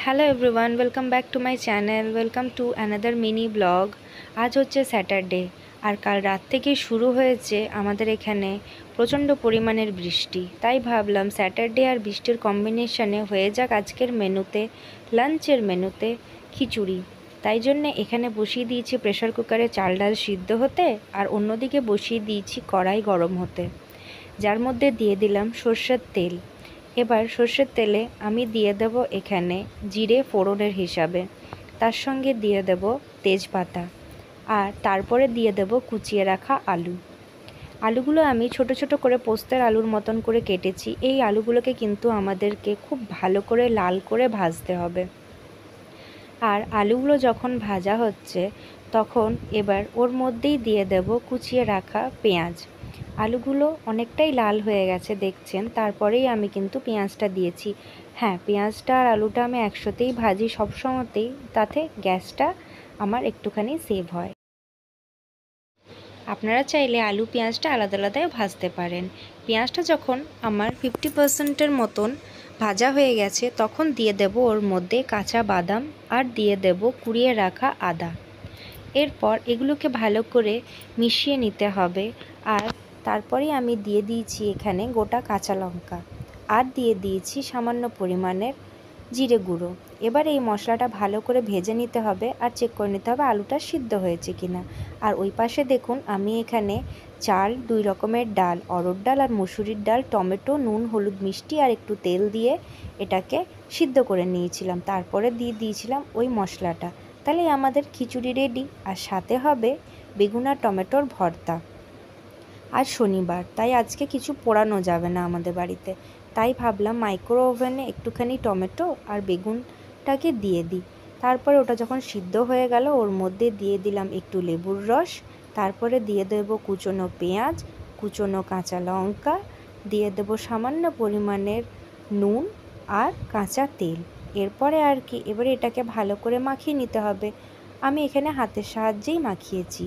Hello everyone, welcome back to my channel. Welcome to another mini blog. আজ হচ্ছে Saturday, আর কাল রাত থেকে শুরু হয়েছে আমাদের এখানে প্রচণ্ড পরিমাণের বৃষ্টি। তাই ভাবলাম স্যাটারডে আর বৃষ্টির কম্বিনেশনে হয়ে যাক আজকের মেনুতে, লাঞ্চের মেনুতে খিচুড়ি। তাই জন্যে এখানে বসিয়ে দিয়েছি প্রেশার কুকারে চাল ডাল সিদ্ধ হতে, আর অন্যদিকে বসিয়ে দিয়েছি কড়াই গরম হতে, যার মধ্যে দিয়ে দিলাম সর্ষের তেল। এবার সর্ষের তেলে আমি দিয়ে দেব এখানে জিরে ফোড়নের হিসাবে, তার সঙ্গে দিয়ে দেব তেজপাতা, আর তারপরে দিয়ে দেব কুচিয়ে রাখা আলুগুলো আমি ছোট ছোট করে পোস্তের আলুর মতন করে কেটেছি। এই আলুগুলোকে কিন্তু আমাদেরকে খুব ভালো করে লাল করে ভাজতে হবে। আর আলুগুলো যখন ভাজা হচ্ছে তখন এবার ওর মধ্যেই দিয়ে দেব কুচিয়ে রাখা পেঁয়াজ। আলুগুলো অনেকটাই লাল হয়ে গেছে দেখছেন, তারপরেই আমি কিন্তু পেঁয়াজটা দিয়েছি। হ্যাঁ, পেঁয়াজটা আর আলুটা আমি একসাথেই ভাজি সবসময়তেই, তাতে গ্যাসটা আমার একটুখানি সেভ হয়। আপনারা চাইলে আলু পেঁয়াজটা আলাদা আলাদাও ভাজতে পারেন। পেঁয়াজটা যখন আমার 50%-এর মতন ভাজা হয়ে গেছে তখন দিয়ে দেব ওর মধ্যে কাঁচা বাদাম, আর দিয়ে দেব কুড়িয়ে রাখা আদা। এরপর এগুলোকে ভালো করে মিশিয়ে নিতে হবে। আর তারপরেই আমি দিয়ে দিয়েছি এখানে গোটা কাঁচা লঙ্কা, আর দিয়ে দিয়েছি সামান্য পরিমাণের জিরে গুঁড়ো। এবার এই মশলাটা ভালো করে ভেজে নিতে হবে, আর চেক করে নিতে হবে আলুটা সিদ্ধ হয়েছে কিনা। আর ওই পাশে দেখুন আমি এখানে চাল, 2 রকমের ডাল, অরহর ডাল আর মসুরির ডাল, টমেটো, নুন, হলুদ, মিষ্টি আর একটু তেল দিয়ে এটাকে সিদ্ধ করে নিয়েছিলাম। তারপরে দিয়ে দিয়েছিলাম ওই মশলাটা। তাহলে আমাদের খিচুড়ি রেডি। আর সাথে হবে বেগুন আর টমেটোর ভর্তা। আজ শনিবার, তাই আজকে কিছু পোড়ানো যাবে না আমাদের বাড়িতে। তাই ভাবলাম মাইক্রো ওভেনে একটুখানি টমেটো আর বেগুনটাকে দিয়ে দিই। তারপরে ওটা যখন সিদ্ধ হয়ে গেল ওর মধ্যে দিয়ে দিলাম একটু লেবুর রস, তারপরে দিয়ে দেবো কুচনো পেঁয়াজ, কুচনো কাঁচা লঙ্কা, দিয়ে দেবো সামান্য পরিমাণের নুন আর কাঁচা তেল। এরপরে আর কি, এবারে এটাকে ভালো করে মাখিয়ে নিতে হবে। আমি এখানে হাতের সাহায্যেই মাখিয়েছি।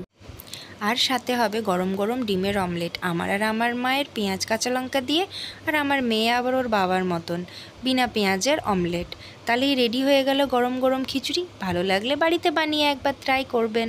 আর সাথে হবে গরম গরম ডিমের অমলেট, আমার আর আমার মায়ের পেঁয়াজ কাঁচা লঙ্কা দিয়ে, আর আমার মেয়ে আবার ওর বাবার মতন বিনা পেঁয়াজের অমলেট। তাহলেই রেডি হয়ে গেল গরম গরম খিচুড়ি। ভালো লাগলে বাড়িতে বানিয়ে একবার ট্রাই করবেন।